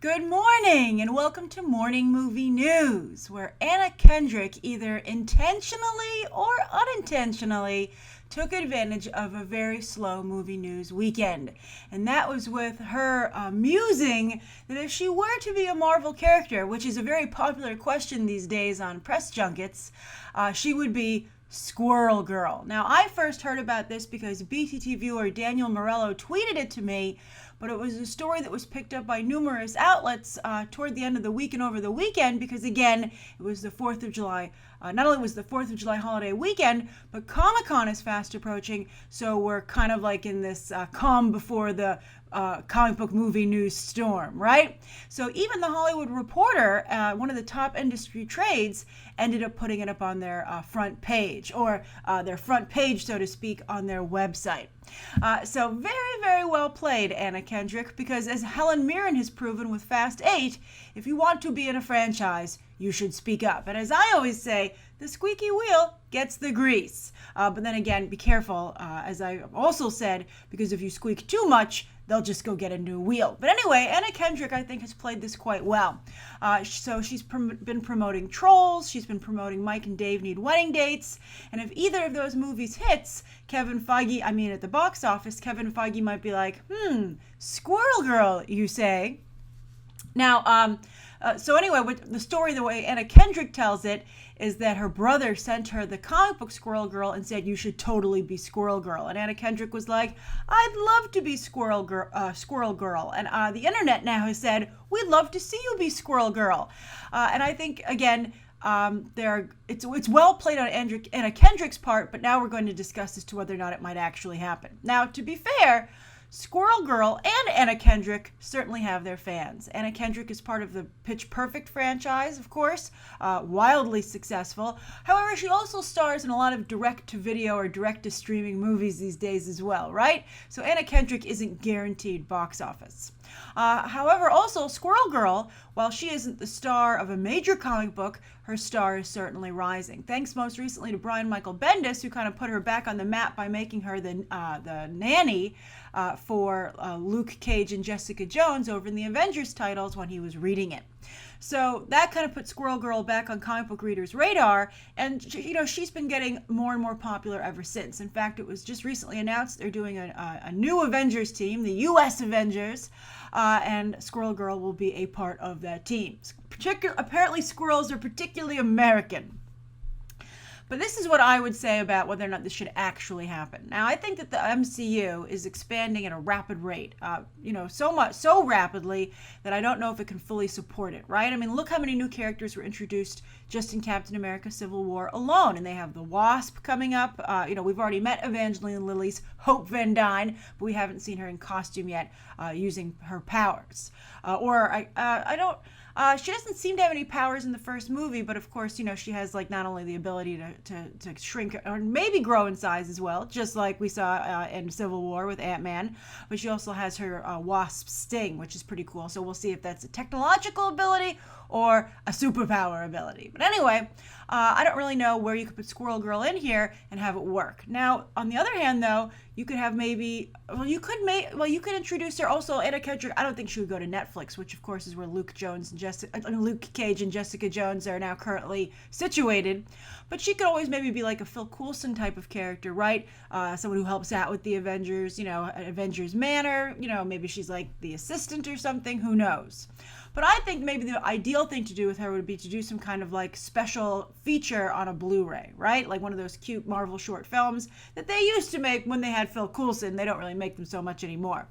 Good morning and welcome to Morning Movie News, where Anna Kendrick either intentionally or unintentionally took advantage of a very slow movie news weekend. And that was with her musing that if she were to be a Marvel character, which is a very popular question these days on press junkets, she would be Squirrel Girl. Now, I first heard about this because BTT viewer Daniel Morello tweeted it to me, but it was a story that was picked up by numerous outlets toward the end of the week and over the weekend because, again, it was the 4th of July. Not only was the 4th of July holiday weekend, but Comic-Con is fast approaching, so we're kind of like in this calm before the comic book movie news storm, right? So even the Hollywood Reporter, one of the top industry trades, ended up putting it up on their front page, or their front page, so to speak, on their website. So very, very well played, Anna Kendrick, because as Helen Mirren has proven with Fast 8, if you want to be in a franchise, you should speak up. And as I always say, the squeaky wheel gets the grease. But then again, be careful, as I also said, because if you squeak too much, they'll just go get a new wheel. But anyway, Anna Kendrick, I think, has played this quite well. So she's been promoting Trolls, she's been promoting Mike and Dave Need Wedding Dates, and if either of those movies hits, Kevin Feige, at the box office, Kevin Feige might be like, Squirrel Girl, you say? Now, so anyway, with the story, the way Anna Kendrick tells it, is that her brother sent her the comic book Squirrel Girl and said, you should totally be Squirrel Girl. And Anna Kendrick was like, I'd love to be Squirrel Girl. And the internet now has said, we'd love to see you be Squirrel Girl. And I think, again, it's well played on Anna Kendrick's part, but now we're going to discuss as to whether or not it might actually happen. Now, to be fair, Squirrel Girl and Anna Kendrick certainly have their fans. Anna Kendrick is part of the Pitch Perfect franchise, of course, wildly successful. However, she also stars in a lot of direct-to-video or direct-to-streaming movies these days as well, right? So Anna Kendrick isn't guaranteed box office. However, also, Squirrel Girl, while she isn't the star of a major comic book, her star is certainly rising. Thanks most recently to Brian Michael Bendis, who kind of put her back on the map by making her the nanny for Luke Cage and Jessica Jones over in the Avengers titles when he was reading it. So that kind of put Squirrel Girl back on comic book readers' radar, and she's been getting more and more popular ever since. In fact, it was just recently announced they're doing a new Avengers team, the U.S. Avengers, and Squirrel Girl will be a part of that team. Apparently, squirrels are particularly American. But this is what I would say about whether or not this should actually happen. Now, I think that the MCU is expanding at a rapid rate, so rapidly that I don't know if it can fully support it, right? I mean, look how many new characters were introduced just in Captain America Civil War alone. And they have the Wasp coming up. We've already met Evangeline Lilly's Hope Van Dyne, but we haven't seen her in costume yet using her powers. She doesn't seem to have any powers in the first movie, but of course, she has not only the ability to shrink or maybe grow in size as well, just like we saw in Civil War with Ant-Man, but she also has her wasp sting, which is pretty cool. So we'll see if that's a technological ability or a superpower ability. But anyway, I don't really know where you could put Squirrel Girl in here and have it work. Now, on the other hand, though, you could have you could introduce her also. Anna Kendrick, I don't think she would go to Netflix, which of course is where Luke Cage and Jessica Jones are now currently situated. But she could always maybe be like a Phil Coulson type of character, right? Someone who helps out with the Avengers, Avengers Manor. Maybe she's like the assistant or something. Who knows? But I think maybe the ideal thing to do with her would be to do some kind of special feature on a Blu-ray, right? Like one of those cute Marvel short films that they used to make when they had Phil Coulson. They don't really make them so much anymore.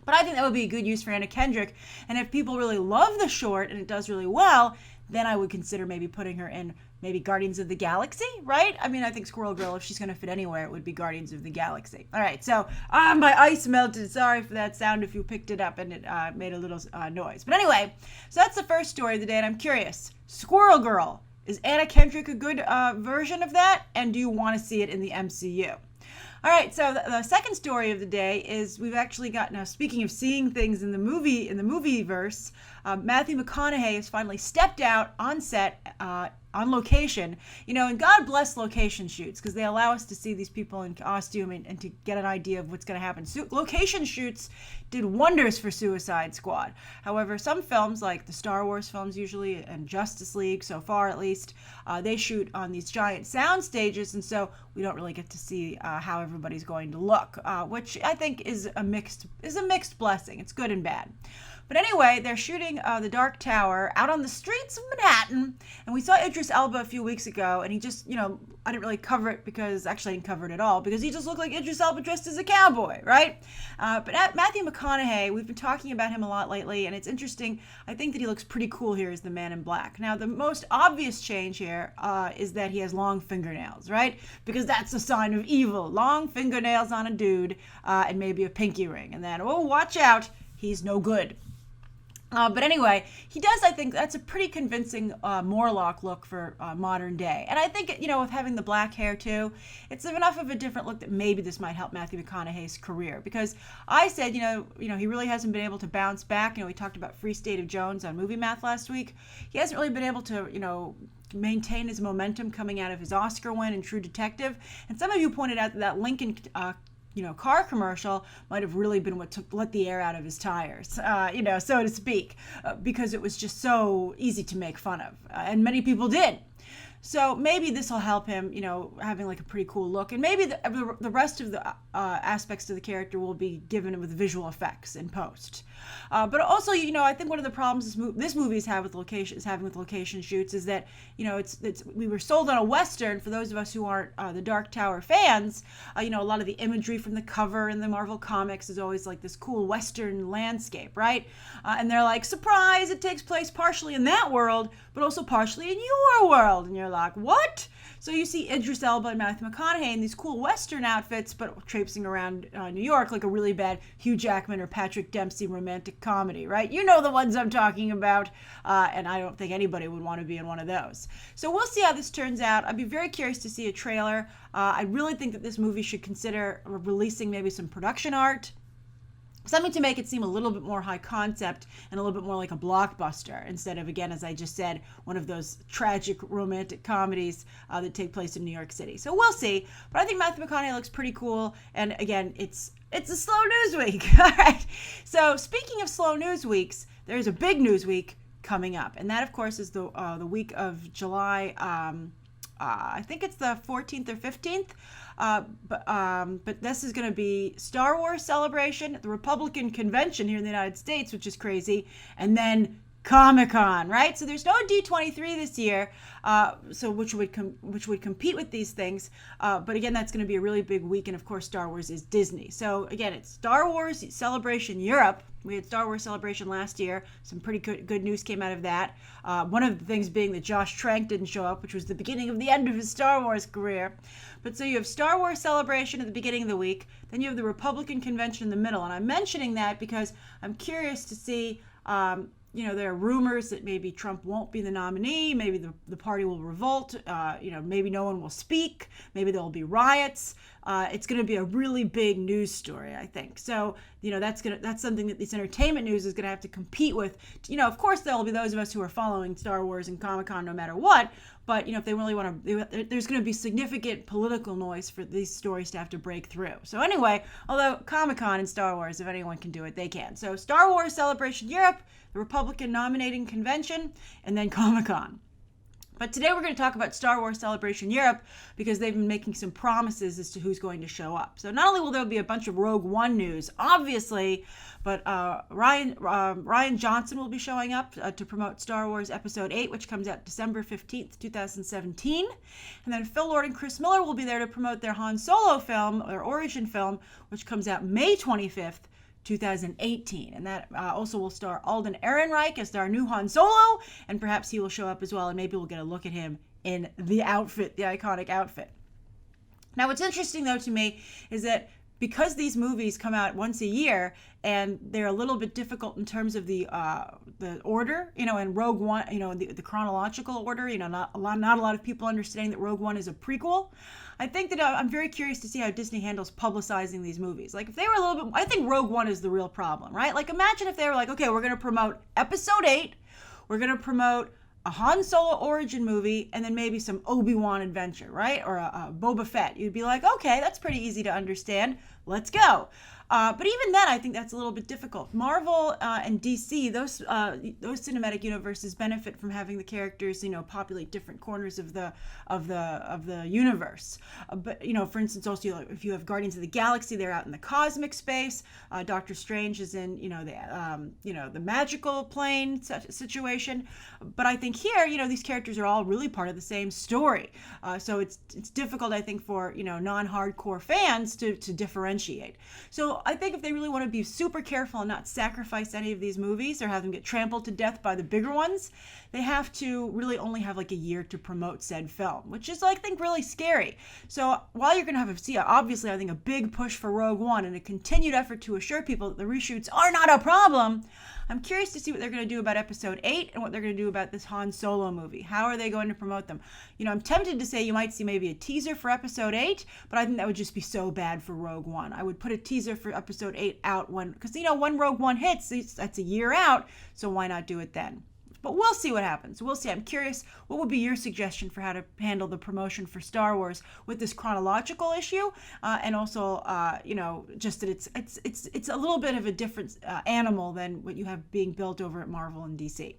But I think that would be a good use for Anna Kendrick. And if people really love the short and it does really well, then I would consider maybe putting her in maybe Guardians of the Galaxy, right? I mean, I think Squirrel Girl, if she's going to fit anywhere, it would be Guardians of the Galaxy. All right, so my ice melted. Sorry for that sound if you picked it up and it made a little noise. But anyway, so that's the first story of the day, and I'm curious. Squirrel Girl, is Anna Kendrick a good version of that? And do you want to see it in the MCU? All right, so the second story of the day is we've actually got, now speaking of seeing things in the movie verse, Matthew McConaughey has finally stepped out on set on location, and God bless location shoots because they allow us to see these people in costume and to get an idea of what's going to happen. So location shoots did wonders for Suicide Squad. However, some films, like the Star Wars films usually, and Justice League, so far at least, they shoot on these giant sound stages, and so we don't really get to see how everybody's going to look, which I think is a mixed blessing. It's good and bad. But anyway, they're shooting The Dark Tower out on the streets of Manhattan, and we saw Idris Elba a few weeks ago, and he just, I didn't really cover it because, actually I didn't cover it at all, because he just looked like Idris Elba dressed as a cowboy, right? But Matthew McConaughey, we've been talking about him a lot lately, and it's interesting. I think that he looks pretty cool here as the Man in Black. Now, the most obvious change here is that he has long fingernails, right? Because that's a sign of evil. Long fingernails on a dude, and maybe a pinky ring. And then, oh, watch out, he's no good. But anyway, he does, I think, that's a pretty convincing Morlock look for modern day. And I think, with having the black hair too, it's enough of a different look that maybe this might help Matthew McConaughey's career. Because I said, he really hasn't been able to bounce back. We talked about Free State of Jones on Movie Math last week. He hasn't really been able to, maintain his momentum coming out of his Oscar win in True Detective. And some of you pointed out that Lincoln car commercial might have really been what let the air out of his tires, so to speak, because it was just so easy to make fun of, and many people did. So maybe this will help him, having like a pretty cool look. And maybe the rest of the aspects of the character will be given with visual effects in post. But also, I think one of the problems this movie is having with location shoots is that, we were sold on a Western. For those of us who aren't the Dark Tower fans, a lot of the imagery from the cover in the Marvel comics is always like this cool Western landscape, right? And they're like, surprise, it takes place partially in that world, but also partially in your world. And you're like, what? So you see Idris Elba and Matthew McConaughey in these cool Western outfits, but traipsing around New York like a really bad Hugh Jackman or Patrick Dempsey romantic comedy, right? You know the ones I'm talking about, and I don't think anybody would want to be in one of those. So we'll see how this turns out. I'd be very curious to see a trailer. I really think that this movie should consider releasing maybe some production art, something to make it seem a little bit more high concept and a little bit more like a blockbuster instead of, again, as I just said, one of those tragic romantic comedies that take place in New York City. So we'll see. But I think Matthew McConaughey looks pretty cool. And again, it's a slow news week. All right. So speaking of slow news weeks, there's a big news week coming up. And that, of course, is the week of July. I think it's the 14th or 15th. But this is going to be Star Wars Celebration, the Republican Convention here in the United States, which is crazy, and then Comic-Con, right? So there's no D23 this year, which would compete with these things. But again, that's going to be a really big week, and of course, Star Wars is Disney. So again, it's Star Wars Celebration Europe. We had Star Wars Celebration last year. Some pretty good news came out of that. One of the things being that Josh Trank didn't show up, which was the beginning of the end of his Star Wars career. But so you have Star Wars Celebration at the beginning of the week. Then you have the Republican Convention in the middle. And I'm mentioning that because I'm curious to see, there are rumors that maybe Trump won't be the nominee. Maybe the party will revolt. Maybe no one will speak. Maybe there will be riots. It's going to be a really big news story, I think. So, that's something that this entertainment news is going to have to compete with. Of course, there will be those of us who are following Star Wars and Comic-Con no matter what. But, if they really want to, there's going to be significant political noise for these stories to have to break through. So anyway, although Comic-Con and Star Wars, if anyone can do it, they can. So Star Wars Celebration Europe, the Republican Nominating Convention, and then Comic-Con. But today we're going to talk about Star Wars Celebration Europe because they've been making some promises as to who's going to show up. So not only will there be a bunch of Rogue One news, obviously, but Rian Johnson will be showing up to promote Star Wars Episode 8, which comes out December 15th, 2017. And then Phil Lord and Chris Miller will be there to promote their Han Solo film, their origin film, which comes out May 25th, 2018. And that also will star Alden Ehrenreich as our new Han Solo, and perhaps he will show up as well, and maybe we'll get a look at him in the outfit, the iconic outfit. Now, what's interesting, though, to me is that because these movies come out once a year and they're a little bit difficult in terms of the order, and Rogue One, the chronological order, not a lot of people understanding that Rogue One is a prequel. I think that I'm very curious to see how Disney handles publicizing these movies. Like, if they were a little bit, I think Rogue One is the real problem, right? Like, imagine if they were like, okay, we're going to promote Episode 8, we're going to promote a Han Solo origin movie, and then maybe some Obi-Wan adventure, right? Or a Boba Fett. You'd be like, okay, that's pretty easy to understand. Let's go. But even then, I think that's a little bit difficult. Marvel and DC, those cinematic universes benefit from having the characters, populate different corners of the universe. But for instance, also if you have Guardians of the Galaxy, they're out in the cosmic space. Doctor Strange is in the magical plane situation. But I think here, these characters are all really part of the same story. So it's difficult, I think, for non-hardcore fans to differentiate. So I think if they really want to be super careful and not sacrifice any of these movies or have them get trampled to death by the bigger ones, they have to really only have like a year to promote said film, which is, I think, really scary. So while you're going to see, obviously, I think, a big push for Rogue One and a continued effort to assure people that the reshoots are not a problem, I'm curious to see what they're going to do about Episode 8 and what they're going to do about this Han Solo movie. How are they going to promote them? I'm tempted to say you might see maybe a teaser for Episode 8, but I think that would just be so bad for Rogue One. I would put a teaser for Episode 8 out because when Rogue One hits, that's a year out, so why not do it then? But we'll see what happens. We'll see. I'm curious, what would be your suggestion for how to handle the promotion for Star Wars with this chronological issue, and also, just that it's a little bit of a different animal than what you have being built over at Marvel and DC.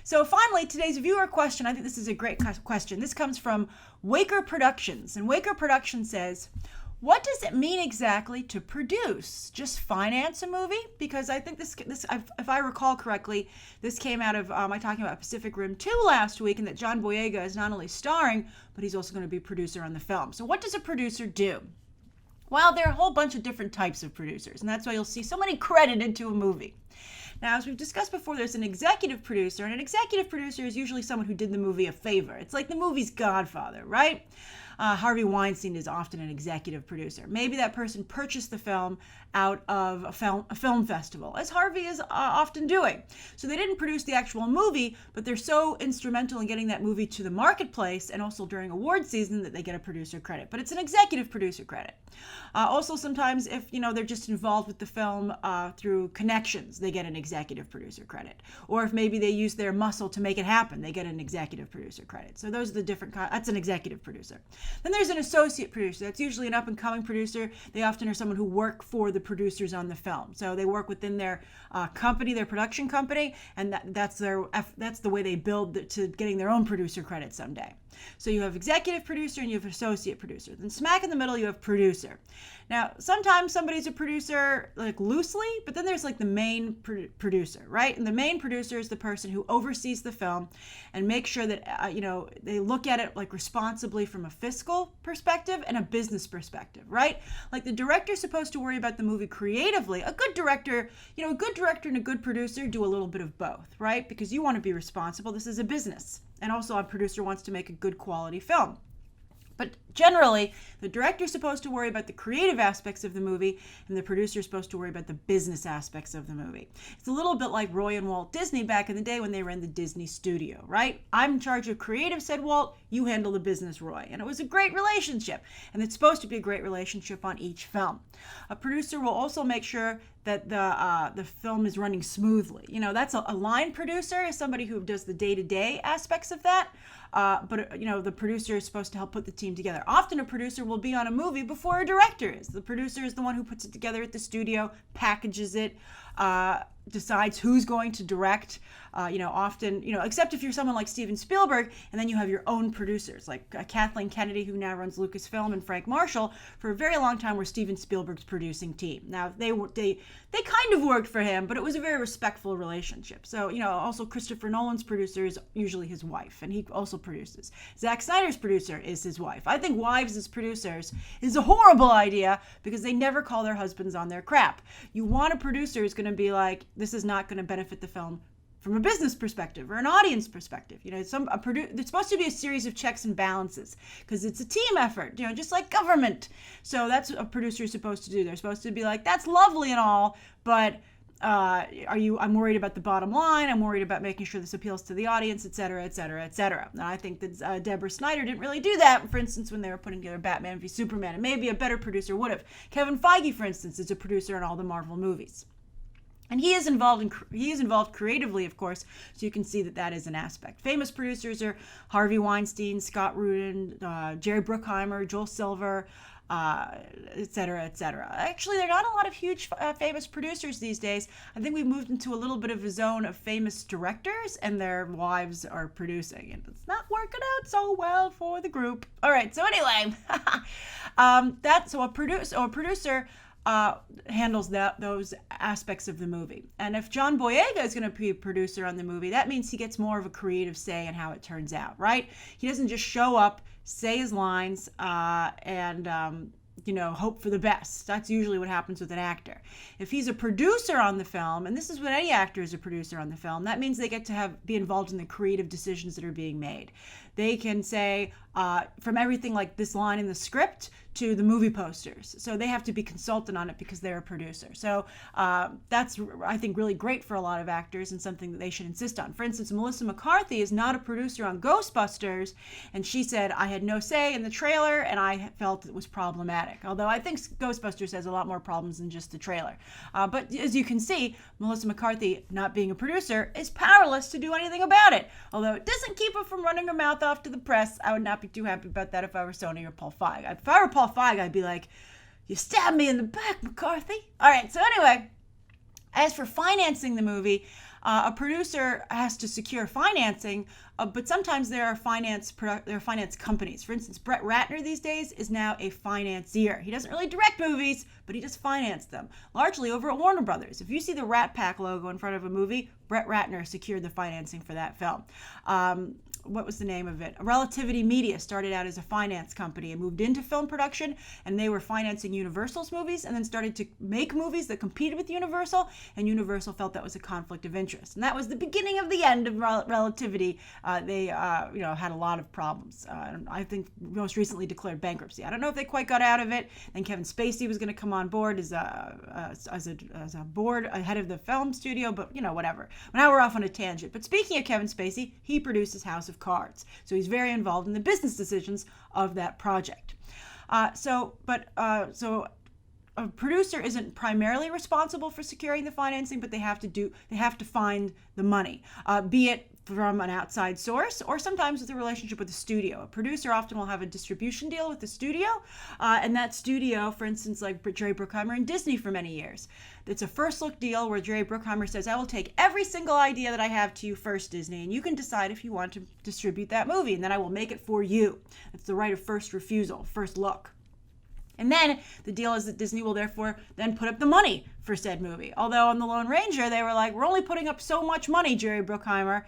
So finally, today's viewer question. I think this is a great question. This comes from Waker Productions, and Waker Productions says, what does it mean exactly to produce? Just finance a movie? Because I think this, if I recall correctly, this came out of my talking about Pacific Rim 2 last week, and that John Boyega is not only starring, but he's also going to be producer on the film. So what does a producer do? Well, there are a whole bunch of different types of producers, and that's why you'll see so many credited to a movie. Now, as we've discussed before, there's an executive producer, and an executive producer is usually someone who did the movie a favor. It's like the movie's Godfather, right? Harvey Weinstein is often an executive producer. Maybe that person purchased the film out of a film festival, as Harvey is often doing. So they didn't produce the actual movie, but they're so instrumental in getting that movie to the marketplace and also during award season that they get a producer credit. But it's an executive producer credit. Also, sometimes if they're just involved with the film through connections, they get an executive producer credit. Or if maybe they use their muscle to make it happen, they get an executive producer credit. So those are the different that's an executive producer. Then there's an associate producer. That's usually an up-and-coming producer. They often are someone who work for the producers on the film. So they work within their company, their production company, and that's the way they build to getting their own producer credit someday. So you have executive producer and you have associate producer. Then smack in the middle, you have producer. Now, sometimes somebody's a producer like loosely, but then there's like the main producer, right? And the main producer is the person who oversees the film and makes sure that, they look at it like responsibly from a fiscal perspective and a business perspective, right? Like the director's supposed to worry about the movie creatively. A good director and a good producer do a little bit of both, right? Because you want to be responsible. This is a business. And also a producer wants to make a good quality film. But generally, the director's supposed to worry about the creative aspects of the movie, and the producer's supposed to worry about the business aspects of the movie. It's a little bit like Roy and Walt Disney back in the day when they ran the Disney studio, right? I'm in charge of creative, said Walt. You handle the business, Roy. And it was a great relationship, and it's supposed to be a great relationship on each film. A producer will also make sure that the film is running smoothly. That's a line producer is somebody who does the day-to-day aspects of that. But the producer is supposed to help put the team together. Often a producer will be on a movie before a director is. The producer is the one who puts it together at the studio, packages it, decides who's going to direct, often, except if you're someone like Steven Spielberg, and then you have your own producers, like Kathleen Kennedy, who now runs Lucasfilm, and Frank Marshall, for a very long time were Steven Spielberg's producing team. Now, they kind of worked for him, but it was a very respectful relationship. So, also Christopher Nolan's producer is usually his wife, and he also produces. Zack Snyder's producer is his wife. I think wives as producers is a horrible idea because they never call their husbands on their crap. You want a producer who's going to be like, this is not going to benefit the film from a business perspective or an audience perspective. It's supposed to be a series of checks and balances because it's a team effort, just like government. So that's what a producer is supposed to do. They're supposed to be like, that's lovely and all, but I'm worried about the bottom line. I'm worried about making sure this appeals to the audience, et cetera, et cetera, et cetera. Now, I think that Deborah Snyder didn't really do that, for instance, when they were putting together Batman v Superman. And maybe a better producer would have. Kevin Feige, for instance, is a producer in all the Marvel movies. And he is involved creatively, of course, so you can see that is an aspect. Famous producers are Harvey Weinstein, Scott Rudin, Jerry Bruckheimer, Joel Silver, et cetera, et cetera. Actually, there are not a lot of huge famous producers these days. I think we've moved into a little bit of a zone of famous directors, and their wives are producing, and it's not working out so well for the group. All right, so anyway, a producer handles those aspects of the movie. And if John Boyega is going to be a producer on the movie, that means he gets more of a creative say in how it turns out, right? He doesn't just show up, say his lines, and hope for the best. That's usually what happens with an actor. If he's a producer on the film, and this is what any actor is a producer on the film, that means they get to be involved in the creative decisions that are being made. They can say, from everything like this line in the script to the movie posters. So they have to be consultant on it because they're a producer. So that's, I think, really great for a lot of actors and something that they should insist on. For instance, Melissa McCarthy is not a producer on Ghostbusters, and she said, I had no say in the trailer, and I felt it was problematic. Although I think Ghostbusters has a lot more problems than just the trailer. But as you can see, Melissa McCarthy, not being a producer, is powerless to do anything about it. Although it doesn't keep her from running her mouth off to the press. I would not be too happy about that if I were Sony or Paul Feige. If I were Paul Feige, I'd be like, you stabbed me in the back, McCarthy. All right, so anyway, as for financing the movie, a producer has to secure financing, but sometimes there are finance companies. For instance, Brett Ratner these days is now a financier. He doesn't really direct movies, but he just finances them, largely over at Warner Brothers. If you see the Rat Pack logo in front of a movie, Brett Ratner secured the financing for that film. What was the name of it? Relativity Media started out as a finance company and moved into film production, and they were financing Universal's movies and then started to make movies that competed with Universal, and Universal felt that was a conflict of interest. And that was the beginning of the end of Relativity. They had a lot of problems. I think most recently declared bankruptcy. I don't know if they quite got out of it. Then Kevin Spacey was going to come on board as a board head of the film studio, but whatever. Now we're off on a tangent. But speaking of Kevin Spacey, he produces House of Cards. So he's very involved in the business decisions of that project. So a producer isn't primarily responsible for securing the financing, but they have to find the money, be it from an outside source or sometimes with a relationship with the studio. A producer often will have a distribution deal with the studio, and that studio, for instance, like Jerry Bruckheimer and Disney for many years. It's a first look deal where Jerry Bruckheimer says, I will take every single idea that I have to you first, Disney, and you can decide if you want to distribute that movie, and then I will make it for you. It's the right of first refusal, first look. And then the deal is that Disney will therefore then put up the money for said movie. Although on The Lone Ranger, they were like, we're only putting up so much money, Jerry Bruckheimer,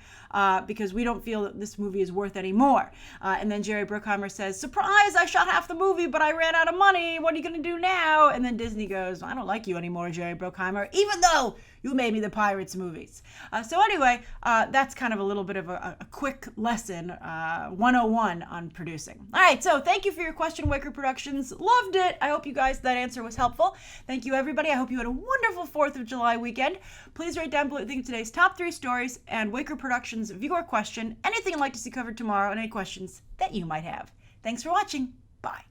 because we don't feel that this movie is worth any more. And then Jerry Bruckheimer says, surprise, I shot half the movie, but I ran out of money. What are you going to do now? And then Disney goes, I don't like you anymore, Jerry Bruckheimer, even though you made me the Pirates movies. So anyway, that's kind of a little bit of a quick lesson, 101 on producing. All right, so thank you for your question, Waker Productions. Loved it. I hope you guys, that answer was helpful. Thank you, everybody. I hope you had a wonderful 4th of July weekend. Please write down below think of today's top 3 stories and Waker Productions viewer question, anything you'd like to see covered tomorrow, and any questions that you might have. Thanks for watching. Bye.